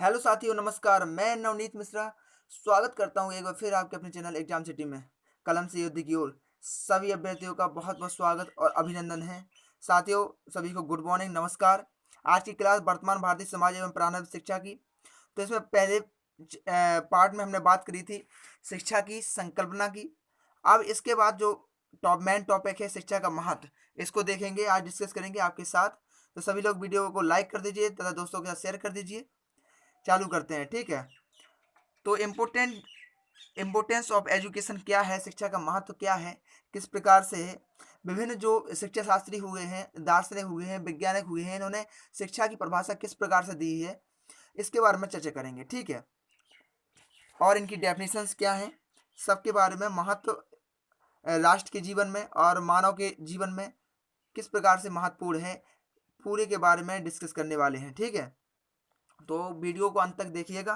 Hello साथियों, नमस्कार। मैं नवनीत मिश्रा स्वागत करता हूँ एक बार फिर आपके अपने चैनल एग्जाम सिटी में। कलम से युद्ध की ओर सभी अभ्यर्थियों का बहुत बहुत स्वागत और अभिनंदन है। साथियों, सभी को गुड मॉर्निंग, नमस्कार। आज की क्लास वर्तमान भारतीय समाज एवं प्रारंभिक शिक्षा की। तो इसमें पहले पार्ट में हमने बात करी थी शिक्षा की संकल्पना की। अब इसके बाद जो मेन टॉपिक है शिक्षा का महत्व, इसको देखेंगे, आज डिस्कस करेंगे आपके साथ। तो सभी लोग वीडियो को लाइक कर दीजिए तथा दोस्तों के साथ शेयर कर दीजिए। चालू करते हैं, ठीक है। तो इम्पोर्टेंस ऑफ एजुकेशन क्या है, शिक्षा का महत्व क्या है, किस प्रकार से है। विभिन्न जो शिक्षा शास्त्री हुए हैं, दार्शनिक हुए हैं, वैज्ञानिक हुए हैं, इन्होंने शिक्षा की परिभाषा किस प्रकार से दी है, इसके बारे में चर्चा करेंगे, ठीक है। और इनकी डेफिनेशंस क्या हैं, सबके बारे में। महत्व राष्ट्र के जीवन में और मानव के जीवन में किस प्रकार से महत्वपूर्ण है, पूरे के बारे में डिस्कस करने वाले हैं, ठीक है। तो वीडियो को अंत तक देखिएगा।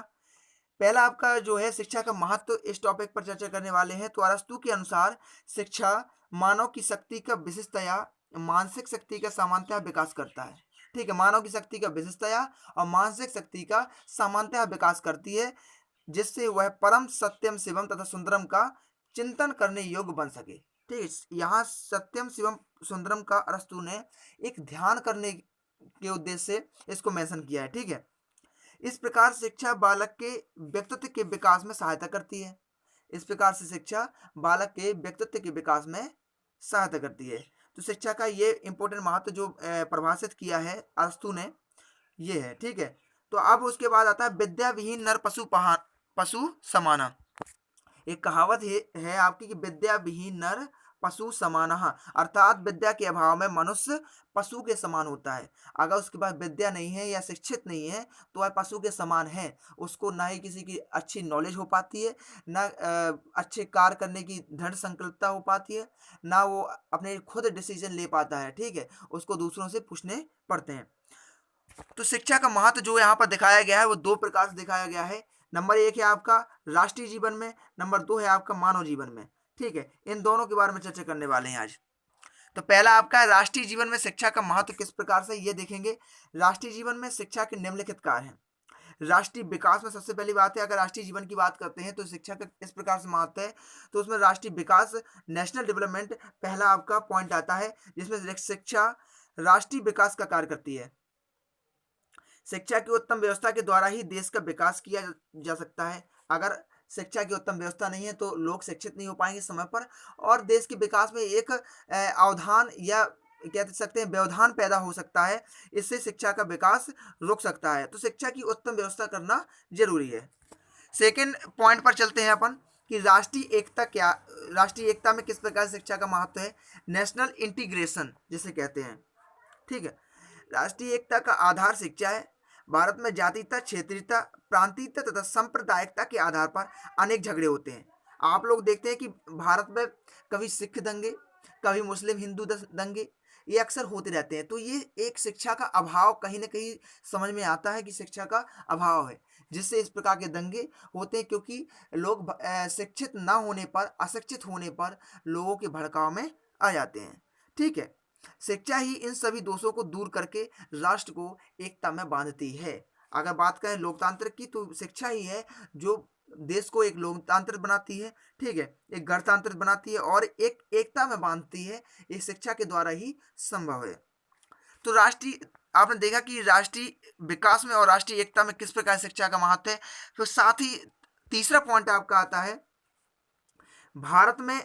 पहला आपका जो है शिक्षा का महत्व, इस टॉपिक पर चर्चा करने वाले हैं। तो अरस्तू के अनुसार शिक्षा मानव की शक्ति का विशिष्टया मानसिक शक्ति का सामान्यतः विकास करता है, ठीक है। मानव की शक्ति का विशिष्टया और मानसिक शक्ति का सामान्यतः विकास करती है, जिससे वह परम सत्यम शिवम तथा सुंदरम का चिंतन करने योग्य बन सके, ठीक है। यहाँ सत्यम शिवम सुंदरम का अरस्तू ने एक ध्यान करने के उद्देश्य से इसको मेंशन किया है, ठीक है। इस प्रकार शिक्षा बालक के व्यक्तित्व के विकास में सहायता करती है। इस प्रकार से शिक्षा बालक के व्यक्तित्व के विकास में सहायता करती है। तो शिक्षा का ये इंपॉर्टेंट महत्व जो परिभाषित किया है अरस्तू ने, ये है, ठीक है। तो अब उसके बाद आता है विद्या विहीन नर पशु समाना। एक कहावत है आपकी कि विद्या विहीन नर पशु समानः, अर्थात विद्या के अभाव में मनुष्य पशु के समान होता है। अगर उसके पास विद्या नहीं है या शिक्षित नहीं है तो वह पशु के समान है। उसको ना ही किसी की अच्छी नॉलेज हो पाती है, ना अच्छे कार्य करने की दृढ़ संकल्पता हो पाती है, ना वो अपने खुद डिसीजन ले पाता है, ठीक है। उसको दूसरों से पूछने पड़ते हैं। तो शिक्षा का महत्व जो यहाँ पर दिखाया गया है वो दो प्रकार से दिखाया गया है। नंबर एक है आपका राष्ट्रीय जीवन में, नंबर दो है आपका मानव जीवन में, ठीक है। इन दोनों के बारे में चर्चा करने वाले हैं आज। तो पहला आपका राष्ट्रीय जीवन में शिक्षा का महत्व किस प्रकार से, ये देखेंगे। राष्ट्रीय जीवन में शिक्षा के निम्नलिखित कार्य हैं। राष्ट्रीय विकास में सबसे पहली बात है, अगर राष्ट्रीय जीवन की बात करते हैं तो शिक्षा का इस प्रकार से महत्व है। तो उसमें राष्ट्रीय विकास, नेशनल डेवलपमेंट पहला आपका पॉइंट आता है, जिसमें शिक्षा राष्ट्रीय विकास का कार्य करती है। शिक्षा की उत्तम व्यवस्था के द्वारा ही देश का विकास किया जा सकता है। अगर शिक्षा की उत्तम व्यवस्था नहीं है तो लोग शिक्षित नहीं हो पाएंगे समय पर, और देश के विकास में एक अवधान या कह सकते हैं व्यवधान पैदा हो सकता है। इससे शिक्षा का विकास रुक सकता है। तो शिक्षा की उत्तम व्यवस्था करना जरूरी है। सेकेंड पॉइंट पर चलते हैं अपन कि राष्ट्रीय एकता क्या, राष्ट्रीय एकता में किस प्रकार शिक्षा का महत्व है। नेशनल इंटीग्रेशन जिसे कहते हैं, ठीक है। राष्ट्रीय एकता का आधार शिक्षा है। भारत में जातीयता, क्षेत्रीयता, प्रांतीयता तथा सांप्रदायिकता के आधार पर अनेक झगड़े होते हैं। आप लोग देखते हैं कि भारत में कभी सिख दंगे, कभी मुस्लिम हिंदू दंगे, ये अक्सर होते रहते हैं। तो ये एक शिक्षा का अभाव कहीं ना कहीं समझ में आता है कि शिक्षा का अभाव है, जिससे इस प्रकार के दंगे होते हैं, क्योंकि लोग शिक्षित ना होने पर, अशिक्षित होने पर लोगों के भड़काव में आ जाते हैं, ठीक है। शिक्षा ही इन सभी दोषों को दूर करके राष्ट्र को एकता में बांधती है। अगर बात करें लोकतांत्रिक की तो शिक्षा ही है जो देश को एक लोकतांत्रिक बनाती है, ठीक है, एक गणतांत्रिक बनाती है और एक एकता में बांधती है। ये शिक्षा के द्वारा ही संभव है। तो राष्ट्रीय, आपने देखा कि राष्ट्रीय विकास में और राष्ट्रीय एकता में किस प्रकार शिक्षा का महत्व है। तो साथ ही तीसरा पॉइंट आपका आता है, भारत में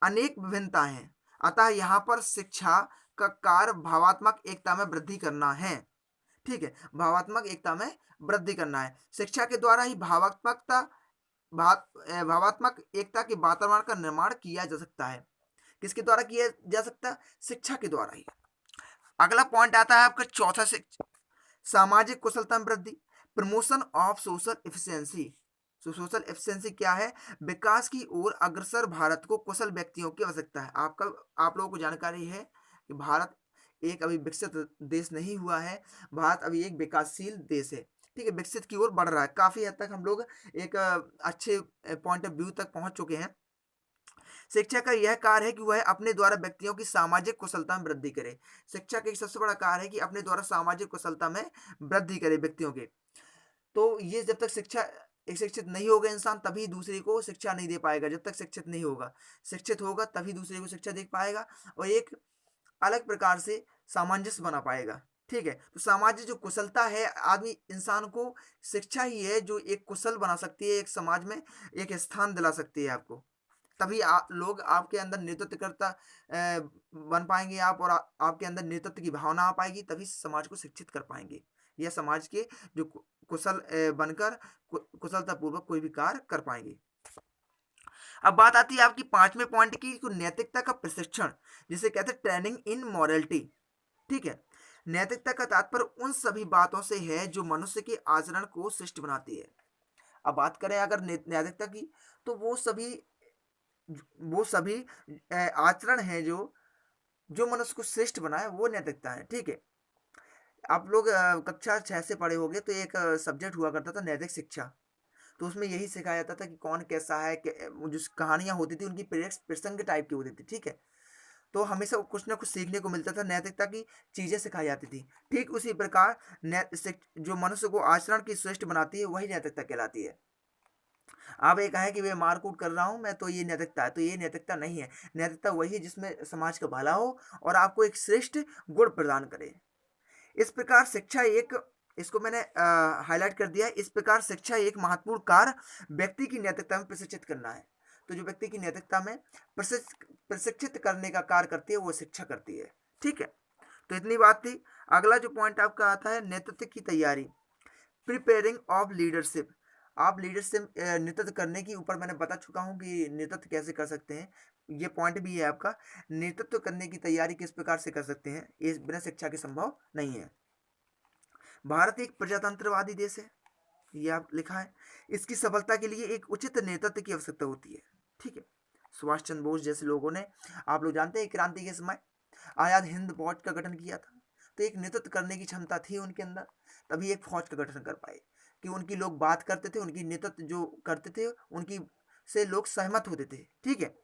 अनेक विभिन्नताएं हैं, अतः यहाँ पर शिक्षा का कार्य भावात्मक एकता में वृद्धि करना है, ठीक है। भावात्मक एकता में वृद्धि करना है। शिक्षा के द्वारा ही भावात्मक एकता के वातावरण का निर्माण किया जा सकता है। किसके द्वारा किया जा सकता है? शिक्षा के द्वारा ही। अगला पॉइंट आता है आपका चौथा, सामाजिक कुशलता में वृद्धि, promotion of social efficiency. Social efficiency क्या है? विकास की ओर अग्रसर भारत को कुशल व्यक्तियों की आवश्यकता है। आप लोगों को जानकारी है कि भारत एक अभी विकसित देश नहीं हुआ है, भारत अभी एक विकासशील देश है, ठीक है, विकसित की ओर बढ़ रहा है। काफी हद तक हम लोग एक अच्छे पॉइंट ऑफ व्यू तक पहुंच चुके हैं। शिक्षा का यह कार्य है कि वह अपने द्वारा व्यक्तियों की सामाजिक कुशलता में वृद्धि करे। शिक्षा का एक सबसे बड़ा कार्य है कि अपने द्वारा सामाजिक कुशलता में वृद्धि करे व्यक्तियों के। तो ये जब तक शिक्षा एक शिक्षित नहीं होगा इंसान, तभी दूसरे को शिक्षा नहीं दे पाएगा। जब तक शिक्षित नहीं होगा, शिक्षित होगा तभी दूसरे को शिक्षा दे पाएगा और एक अलग प्रकार से सामंजस्य बना पाएगा। ठीक है? तो सामाजिक जो कुशलता है, आदमी इंसान को शिक्षा ही है जो एक कुशल बना सकती है, एक समाज में एक स्थान दिला सकती है आपको। तभी लोग आपके अंदर नेतृत्वकर्ता बन पाएँगे आप, और आपके अंदर नेतृत्व की भावना आ पाएगी, तभी समाज को शिक्षित कर पाएँगे। या समाज के जो कुशल बनकर कुशलतापूर्वक कोई भी कार्य कर पाएँगे। अब बात आती है आपकी 5वें पॉइंट की, नैतिकता का प्रशिक्षण, जिसे कहते हैं ट्रेनिंग इन मॉरलिटी। ठीक है? नैतिकता का तात्पर्य उन सभी बातों से है जो मनुष्य के आचरण को श्रेष्ठ बनाती है। अब बात करें अगर नैतिकता की, तो वो सभी आचरण हैं जो मनुष्य को श्रेष्ठ बनाए, वो नैतिकता है। ठीक है? आप लोग कक्षा 6 से पढ़े होंगे, तो एक सब्जेक्ट हुआ करता था नैतिक शिक्षा। तो उसमें यही सिखाया जाता था कि कौन कैसा है, वो जो कहानियाँ होती थी उनकी प्रसंग टाइप की होती थी। ठीक है? तो हमेशा कुछ ना कुछ सीखने को मिलता था, नैतिकता की चीज़ें सिखाई जाती थी। ठीक उसी प्रकार जो मनुष्य को आचरण की श्रेष्ठ बनाती है, वही नैतिकता कहलाती है। आप ये कहें कि मैं मार-कूट कर रहा हूँ मैं, तो ये नैतिकता है, तो ये नैतिकता नहीं है। नैतिकता वही है जिसमें समाज का भला हो और आपको एक श्रेष्ठ गुण प्रदान करे। इस प्रकार शिक्षा एक इसको मैंने हाइलाइट कर दिया है। इस प्रकार शिक्षा एक महत्वपूर्ण कार्य व्यक्ति की नैतिकता में प्रशिक्षित करना है। तो जो व्यक्ति की नैतिकता में प्रशिक्षित करने का कार्य करती है, वो शिक्षा करती है। ठीक है? तो इतनी बात थी। अगला जो पॉइंट आपका आता है, नेतृत्व की तैयारी, प्रिपेयरिंग ऑफ लीडरशिप। आप लीडरशिप नेतृत्व करने की ऊपर मैंने बता चुका हूँ कि नेतृत्व कैसे कर सकते हैं। ये पॉइंट भी है आपका, नेतृत्व करने की तैयारी किस प्रकार से कर सकते हैं, ये बिना शिक्षा के संभव नहीं है। भारत एक प्रजातंत्रवादी देश है, ये आप लिखा है। इसकी सफलता के लिए एक उचित नेतृत्व की आवश्यकता होती है। ठीक है? सुभाष चंद्र बोस जैसे लोगों ने, आप लोग जानते हैं, क्रांति के समय आजाद हिंद फौज का गठन किया था। तो एक नेतृत्व करने की क्षमता थी उनके अंदर, तभी एक फौज का गठन कर पाए कि उनकी लोग बात करते थे, उनकी नेतृत्व जो करते थे उनकी से लोग सहमत होते थे। ठीक है?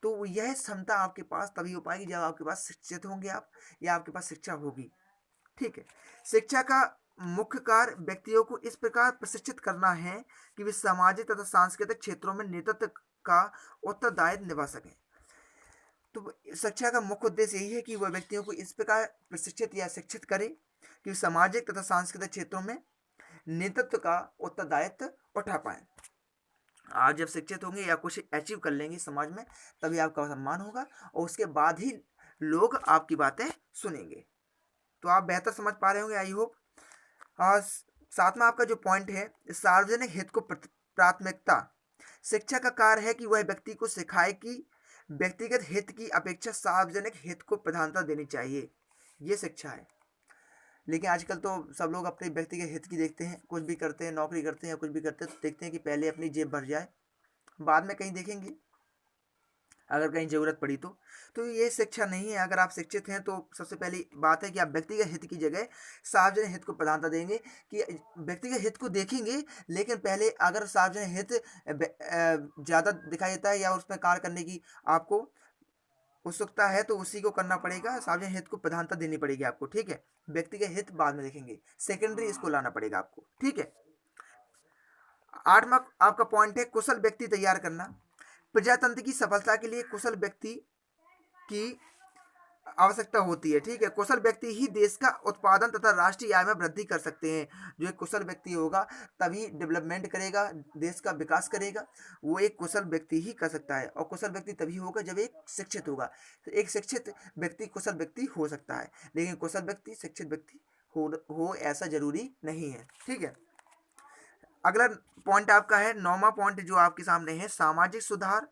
तो यह क्षमता आपके पास तभी हो पाएगी जब आपके पास शिक्षित होंगे आप, या आपके पास शिक्षा होगी। ठीक है? शिक्षा का मुख्य कार्य व्यक्तियों को इस प्रकार प्रशिक्षित करना है कि वे सामाजिक तथा सांस्कृतिक क्षेत्रों में नेतृत्व का उत्तरदायित्व निभा सकें। तो शिक्षा का मुख्य उद्देश्य यही है कि वह व्यक्तियों को इस प्रकार प्रशिक्षित या शिक्षित करे कि वे सामाजिक तथा सांस्कृतिक क्षेत्रों में नेतृत्व का उत्तरदायित्व उठा पाए। आप जब शिक्षित होंगे या कुछ अचीव कर लेंगे समाज में, तभी आपका सम्मान होगा और उसके बाद ही लोग आपकी बातें सुनेंगे। तो आप बेहतर समझ पा रहे होंगे, आई होप। और साथ में आपका जो पॉइंट है, सार्वजनिक हित को प्राथमिकता। शिक्षा का कार्य है कि वह व्यक्ति को सिखाए कि व्यक्तिगत हित की अपेक्षा सार्वजनिक हित को प्रधानता देनी चाहिए। ये शिक्षा है। लेकिन आजकल तो सब लोग अपने व्यक्तिगत हित की देखते हैं, कुछ भी करते हैं, नौकरी करते हैं या कुछ भी करते हैं, तो देखते हैं कि पहले अपनी जेब भर जाए, बाद में कहीं देखेंगे अगर कहीं ज़रूरत पड़ी तो। तो ये शिक्षा नहीं है। अगर आप शिक्षित हैं, तो सबसे पहली बात है कि आप व्यक्तिगत हित की जगह सार्वजनिक हित को प्रधानता देंगे, कि व्यक्तिगत हित को देखेंगे, लेकिन पहले अगर सार्वजनिक हित ज़्यादा दिखाई देता है या उसमें कार्य करने की आपको उत्सुकता है, तो उसी को करना पड़ेगा। सार्वजनिक हित को प्रधानता देनी पड़ेगी आपको। ठीक है? व्यक्तिगत हित बाद में देखेंगे, सेकेंडरी इसको लाना पड़ेगा आपको। ठीक है? 8वां आपका पॉइंट है कुशल व्यक्ति तैयार करना। प्रजातंत्र की सफलता के लिए कुशल व्यक्ति की आवश्यकता होती है। ठीक है? कुशल व्यक्ति ही देश का उत्पादन तथा राष्ट्रीय आय में वृद्धि कर सकते हैं। जो एक कुशल व्यक्ति होगा तभी डेवलपमेंट करेगा, देश का विकास करेगा। वो एक कुशल व्यक्ति ही कर सकता है, और कुशल व्यक्ति तभी होगा जब एक शिक्षित होगा। तो एक शिक्षित व्यक्ति कुशल व्यक्ति हो सकता है, लेकिन कुशल व्यक्ति शिक्षित व्यक्ति हो ऐसा जरूरी नहीं है। ठीक है? अगला पॉइंट आपका है 9वां पॉइंट जो आपके सामने है, सामाजिक सुधार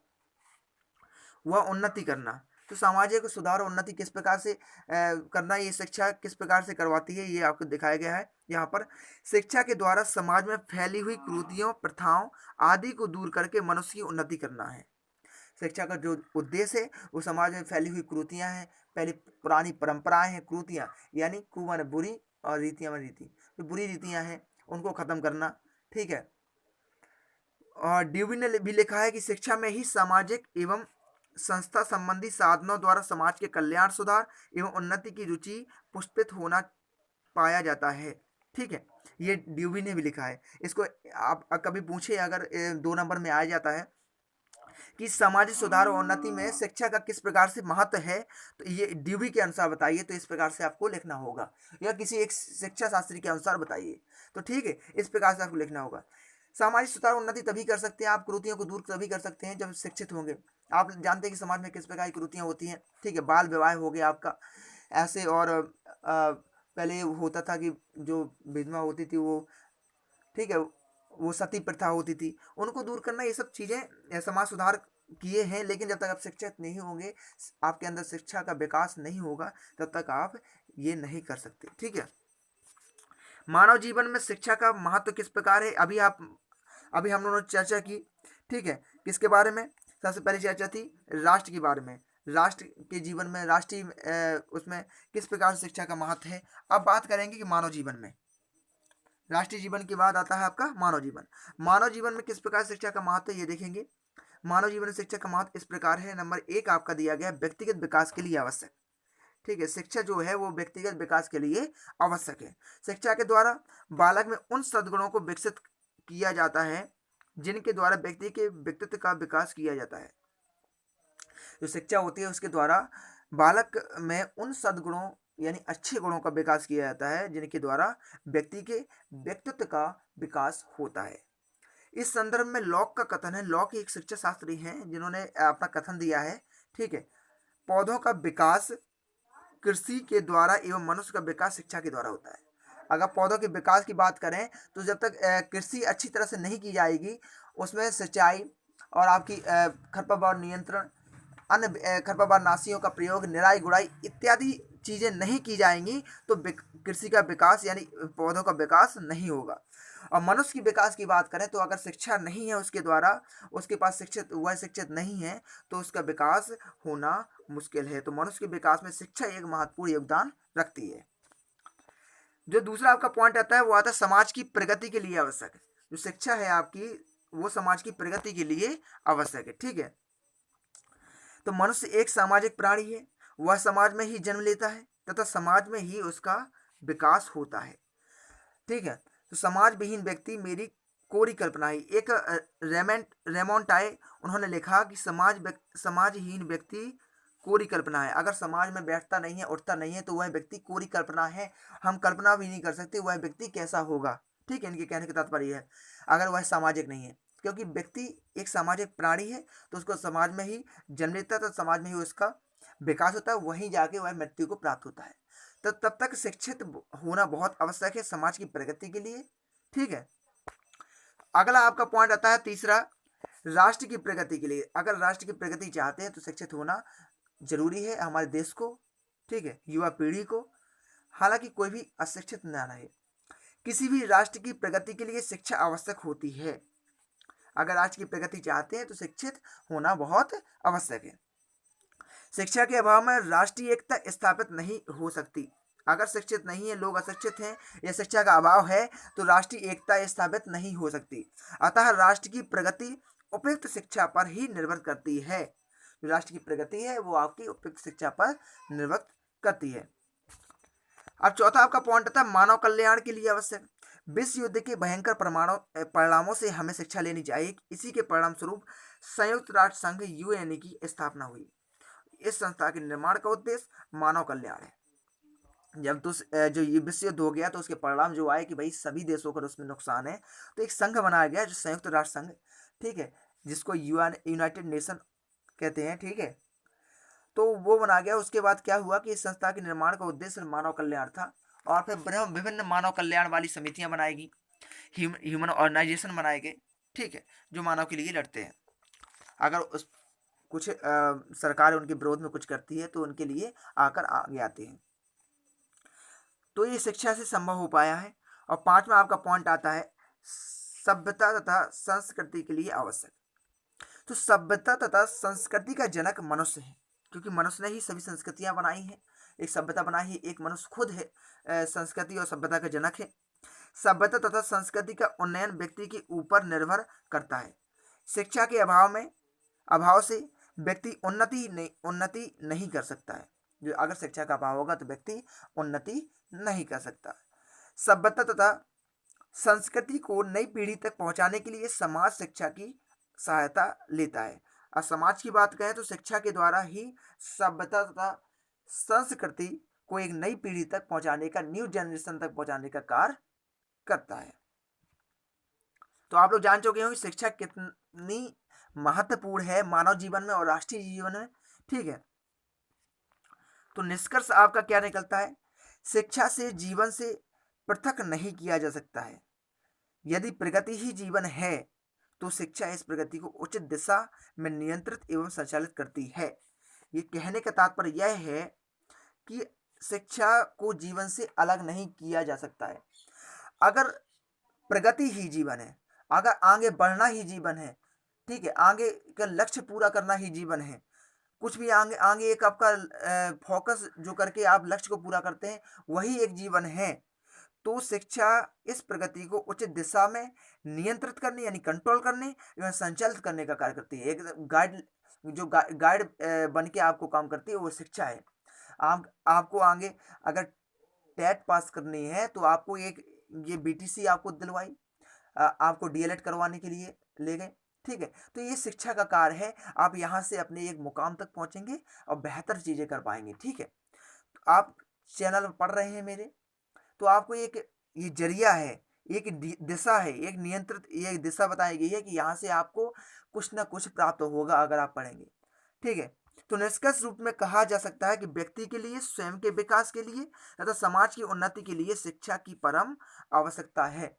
व उन्नति करना। तो सामाजिक सुधार और उन्नति किस प्रकार से करना, ये शिक्षा किस प्रकार से करवाती है, ये आपको दिखाया गया है यहाँ पर। शिक्षा के द्वारा समाज में फैली हुई कुरीतियों, प्रथाओं आदि को दूर करके मनुष्य की उन्नति करना है। शिक्षा का जो उद्देश्य है, वो समाज में फैली हुई कुरीतियाँ हैं, पहले पुरानी परंपराएं हैं, कुरीतियाँ यानी कु माने बुरी और रीतियाँ माने रीति, जो बुरी रीतियाँ हैं उनको खत्म करना। ठीक है? और ड्यूबी ने भी लिखा है कि शिक्षा में ही सामाजिक एवं संस्था संबंधी साधनों द्वारा समाज के कल्याण, सुधार एवं उन्नति की रुचि पुष्पित होना पाया जाता है। ठीक है, ये ड्यूबी ने भी लिखा है। इसको आप कभी पूछे अगर 2 नंबर में आ जाता है कि सामाजिक सुधार और उन्नति में शिक्षा का किस प्रकार से महत्व है, तो ये ड्यूबी के अनुसार बताइए, तो इस प्रकार से आपको लिखना होगा, या किसी एक शिक्षा शास्त्री के अनुसार बताइए। तो ठीक है, इस प्रकार से आपको लिखना होगा। सामाजिक सुधार और उन्नति तभी कर सकते हैं आप, कुरीतियों को दूर तभी कर सकते हैं जब शिक्षित होंगे। आप जानते हैं कि समाज में किस प्रकार की कुरीतियाँ होती हैं। ठीक है, बाल विवाह हो गया आपका ऐसे, और पहले होता था कि जो विधवा होती थी वो, ठीक है, वो सती प्रथा होती थी, उनको दूर करना, ये सब चीज़ें समाज सुधार किए हैं। लेकिन जब तक आप शिक्षित नहीं होंगे, आपके अंदर शिक्षा का विकास नहीं होगा, तब तक आप ये नहीं कर सकते। ठीक है, मानव जीवन में शिक्षा का महत्व किस प्रकार है, अभी हम लोगों ने चर्चा की। ठीक है, किसके बारे में सबसे पहले चर्चा थी? राष्ट्र के बारे में। राष्ट्र के जीवन में, राष्ट्रीय उसमें किस प्रकार से शिक्षा का महत्व है। अब बात करेंगे कि मानव जीवन में, राष्ट्रीय जीवन के बाद आता है आपका मानव जीवन। मानव जीवन में किस प्रकार शिक्षा का महत्व है, ये देखेंगे। मानव जीवन में शिक्षा का महत्व इस प्रकार है। नंबर 1 आपका दिया गया, व्यक्तिगत विकास के लिए आवश्यक। ठीक है, शिक्षा जो है वो व्यक्तिगत विकास के लिए आवश्यक है। शिक्षा के द्वारा बालक में उन सद्गुणों को विकसित किया जाता है जिनके द्वारा व्यक्ति के व्यक्तित्व का विकास किया जाता है। जो शिक्षा होती है उसके द्वारा बालक में उन सद्गुणों यानी अच्छे गुणों का विकास किया जाता है जिनके द्वारा व्यक्ति के व्यक्तित्व का विकास होता है। इस संदर्भ में लॉक का कथन है, लॉक एक शिक्षा शास्त्री हैं जिन्होंने अपना कथन दिया है। ठीक है, पौधों का विकास कृषि के द्वारा एवं मनुष्य का विकास शिक्षा के द्वारा होता है। अगर पौधों के विकास की बात करें तो जब तक कृषि अच्छी तरह से नहीं की जाएगी, उसमें सिंचाई और आपकी खरपतवार नियंत्रण, अन्य खरपतवार नाशियों का प्रयोग, निराई गुड़ाई इत्यादि चीज़ें नहीं की जाएंगी, तो कृषि का विकास यानी पौधों का विकास नहीं होगा। और मनुष्य की विकास की बात करें तो अगर शिक्षा नहीं है उसके द्वारा, उसके पास वह शिक्षित नहीं है, तो उसका विकास होना मुश्किल है। तो मनुष्य के विकास में शिक्षा एक महत्वपूर्ण योगदान रखती है। जो दूसरा आपका पॉइंट आता है वो आता है समाज की प्रगति के लिए आवश्यक है। जो शिक्षा है आपकी, वो समाज की प्रगति के लिए आवश्यक है। ठीक है, तो मनुष्य एक सामाजिक प्राणी है, वह समाज में ही जन्म लेता है तथा समाज में ही उसका विकास होता है। ठीक है, तो समाज विहीन व्यक्ति मेरी कोरी कल्पना है। एक रेमोंटाए उन्होंने लिखा कि समाजहीन व्यक्ति कोरी कल्पना है। अगर समाज में बैठता नहीं है, उठता नहीं है, तो वह व्यक्ति कोरी कल्पना है। हम कल्पना भी नहीं कर सकते वह व्यक्ति कैसा होगा। ठीक है, इनके कहने का तात्पर्य है अगर वह सामाजिक नहीं है, क्योंकि व्यक्ति एक सामाजिक प्राणी है, तो उसको समाज में ही जन्म लेता है, तो समाज में ही उसका विकास होता है, वहीं जाके वह मृत्यु को प्राप्त होता है। तो तब तक शिक्षित होना बहुत आवश्यक है समाज की प्रगति के लिए। ठीक है, अगला आपका पॉइंट आता है तीसरा, राष्ट्र की प्रगति के लिए। अगर राष्ट्र की प्रगति चाहते हैं तो शिक्षित होना जरूरी है हमारे देश को। ठीक है, युवा पीढ़ी को, हालांकि कोई भी अशिक्षित न रहे। किसी भी राष्ट्र की प्रगति के लिए शिक्षा आवश्यक होती है। अगर राष्ट्र की प्रगति चाहते हैं तो शिक्षित होना बहुत आवश्यक है। शिक्षा के अभाव में राष्ट्रीय एकता स्थापित नहीं हो सकती। अगर शिक्षित नहीं है, लोग अशिक्षित हैं या शिक्षा का अभाव है, तो राष्ट्रीय एकता स्थापित नहीं हो सकती। अतः राष्ट्र की प्रगति उपयुक्त शिक्षा पर ही निर्भर करती है। जो राष्ट्र की प्रगति है वो आपकी उपयुक्त शिक्षा पर निर्भर करती है। अब चौथा आपका पॉइंट था मानव कल्याण के लिए आवश्यक। विश्व युद्ध के भयंकर परिणामों से हमें शिक्षा लेनी चाहिए। इसी के परिणाम स्वरूप संयुक्त राष्ट्र संघ यूएन की स्थापना हुई। इस संस्था के निर्माण का उद्देश्य मानव कल्याण है। जब तो जो ये विश्व युद्ध हो गया तो उसके परिणाम जो आए कि भाई सभी देशों को उसमें नुकसान है, तो एक संघ बनाया गया जो संयुक्त राष्ट्र संघ, ठीक है, जिसको यूनाइटेड नेशन कहते हैं। ठीक है, तो वो बना गया। उसके बाद क्या हुआ कि इस संस्था के निर्माण का उद्देश्य मानव कल्याण था, और फिर विभिन्न मानव कल्याण वाली समितियां बनाएगी, ह्यूमन ऑर्गेनाइजेशन बनाए गए। ठीक है, जो मानव के लिए लड़ते हैं। अगर उस कुछ सरकार उनके विरोध में कुछ करती है तो उनके लिए आकर आगे आते हैं। तो ये शिक्षा से संभव हो पाया है। और पांचवा आपका पॉइंट आता है सभ्यता तथा संस्कृति के लिए आवश्यक। तो सभ्यता तथा संस्कृति का जनक मनुष्य है, क्योंकि मनुष्य ने ही सभी संस्कृतियां बनाई हैं। एक सभ्यता बनाई है, एक मनुष्य खुद है संस्कृति और सभ्यता का जनक है। सभ्यता तथा संस्कृति का उन्नयन व्यक्ति के ऊपर निर्भर करता है। शिक्षा के अभाव से व्यक्ति उन्नति नहीं कर सकता है। जो अगर शिक्षा का अभाव होगा तो व्यक्ति उन्नति नहीं कर सकता। सभ्यता तथा संस्कृति को नई पीढ़ी तक पहुंचाने के लिए समाज शिक्षा की सहायता लेता है। और समाज की बात करें तो शिक्षा के द्वारा ही सभ्यता तथा संस्कृति को एक नई पीढ़ी तक पहुंचाने का, न्यू जनरेशन तक पहुंचाने का कार्य करता है। तो आप लोग जान चुके होंगे शिक्षा कितनी महत्वपूर्ण है मानव जीवन में और राष्ट्रीय जीवन में। ठीक है, तो निष्कर्ष आपका क्या निकलता है? शिक्षा से जीवन से पृथक नहीं किया जा सकता है। यदि प्रगति ही जीवन है तो शिक्षा इस प्रगति को उचित दिशा में नियंत्रित एवं संचालित करती है। ये कहने का तात्पर्य यह है कि शिक्षा को जीवन से अलग नहीं किया जा सकता है। अगर प्रगति ही जीवन है, अगर आगे बढ़ना ही जीवन है, ठीक है, आगे का लक्ष्य पूरा करना ही जीवन है, कुछ भी आगे आगे एक आपका फोकस जो करके आप लक्ष्य को पूरा करते हैं वही एक जीवन है, तो शिक्षा इस प्रगति को उचित दिशा में नियंत्रित करने यानी कंट्रोल करने एवं संचालित करने का कार्य करती है। एक गाइड जो गाइड बन के आपको काम करती है वो शिक्षा है। आपको आगे अगर टेट पास करनी है तो आपको एक ये बीटीसी आपको दिलवाई, आपको डीएलएड करवाने के लिए ले गए। ठीक है, तो ये शिक्षा का कार्य है। आप यहाँ से अपने एक मुकाम तक पहुँचेंगे और बेहतर चीज़ें कर पाएंगे। ठीक है, तो आप चैनल पढ़ रहे हैं मेरे, तो आपको एक ये जरिया है, एक दिशा है, एक नियंत्रित ये दिशा बताई गई है कि यहाँ से आपको कुछ ना कुछ प्राप्त होगा अगर आप पढ़ेंगे। ठीक है, तो निष्कर्ष रूप में कहा जा सकता है कि व्यक्ति के लिए, स्वयं के विकास के लिए तथा समाज की उन्नति के लिए शिक्षा की परम आवश्यकता है।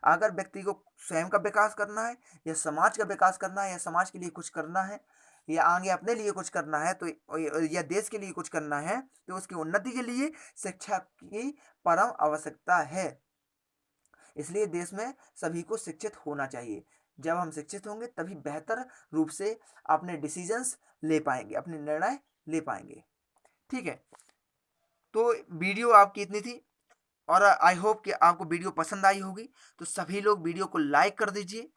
अगर व्यक्ति को स्वयं का विकास करना है या समाज का विकास करना है या समाज के लिए कुछ करना है या आगे अपने लिए कुछ करना है तो या देश के लिए कुछ करना है तो उसकी उन्नति के लिए शिक्षा की परम आवश्यकता है। इसलिए देश में सभी को शिक्षित होना चाहिए। जब हम शिक्षित होंगे तभी बेहतर रूप से अपने डिसीजंस ले पाएंगे, अपने निर्णय ले पाएंगे। ठीक है, तो वीडियो आपकी इतनी थी और आई होप कि आपको वीडियो पसंद आई होगी। तो सभी लोग वीडियो को लाइक कर दीजिए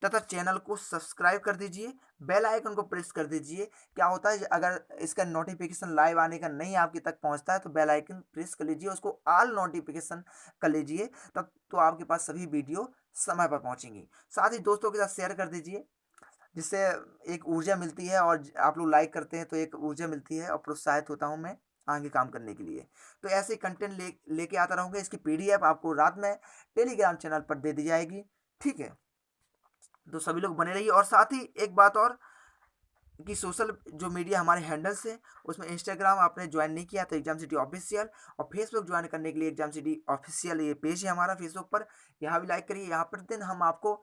तथा चैनल को सब्सक्राइब कर दीजिए, बेल आइकन को प्रेस कर दीजिए। क्या होता है अगर इसका नोटिफिकेशन लाइव आने का नहीं आपके तक पहुंचता है तो बेल आइकन प्रेस कर लीजिए, उसको ऑल नोटिफिकेशन कर लीजिए, तब तो आपके पास सभी वीडियो समय पर पहुंचेंगी। साथ ही दोस्तों के साथ शेयर कर दीजिए, जिससे एक ऊर्जा मिलती है और आप लोग लाइक करते हैं तो एक ऊर्जा मिलती है और प्रोत्साहित होता हूँ मैं आगे काम करने के लिए। तो ऐसे कंटेंट लेके आता रहूँगा। इसकी पीडीएफ आपको रात में टेलीग्राम चैनल पर दे दी जाएगी। ठीक है, तो सभी लोग बने रहिए। और साथ ही एक बात और कि सोशल जो मीडिया हमारे हैंडल्स हैं उसमें इंस्टाग्राम आपने ज्वाइन नहीं किया तो एग्जाम सिटी ऑफिशियल, और फेसबुक ज्वाइन करने के लिए एग्जाम सिटी ऑफिशियल ये पेज है हमारा फेसबुक पर, यहाँ भी लाइक करिए। यहाँ प्रतिदिन हम आपको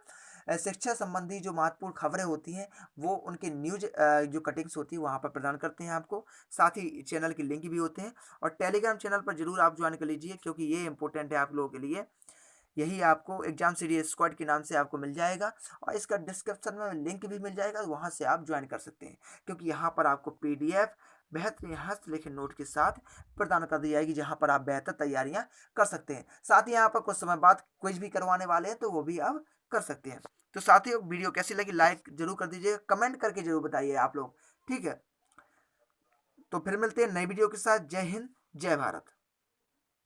शिक्षा संबंधी जो महत्वपूर्ण खबरें होती हैं वो उनके न्यूज जो कटिंग्स होती है वहाँ पर प्रदान करते हैं आपको। साथ ही चैनल के लिंक भी होते हैं और टेलीग्राम चैनल पर जरूर आप ज्वाइन कर लीजिए क्योंकि ये इंपॉर्टेंट है आप लोगों के लिए। यही आपको एग्जाम सीरीज स्क्वाड के नाम से आपको मिल जाएगा और इसका डिस्क्रिप्शन में लिंक भी मिल जाएगा, वहाँ से आप ज्वाइन कर सकते हैं क्योंकि यहाँ पर आपको पीडीएफ बेहतरीन हस्तलिखित नोट के साथ प्रदान कर दी जाएगी जहाँ पर आप बेहतर तैयारियाँ कर सकते हैं। साथ ही यहाँ पर कुछ समय बाद क्विज भी करवाने वाले हैं तो वो भी आप कर सकते हैं। तो साथियों वीडियो कैसी लगी लाइक जरूर कर दीजिएगा, कमेंट करके जरूर बताइए आप लोग। ठीक है, तो फिर मिलते हैं नई वीडियो के साथ। जय हिंद, जय भारत।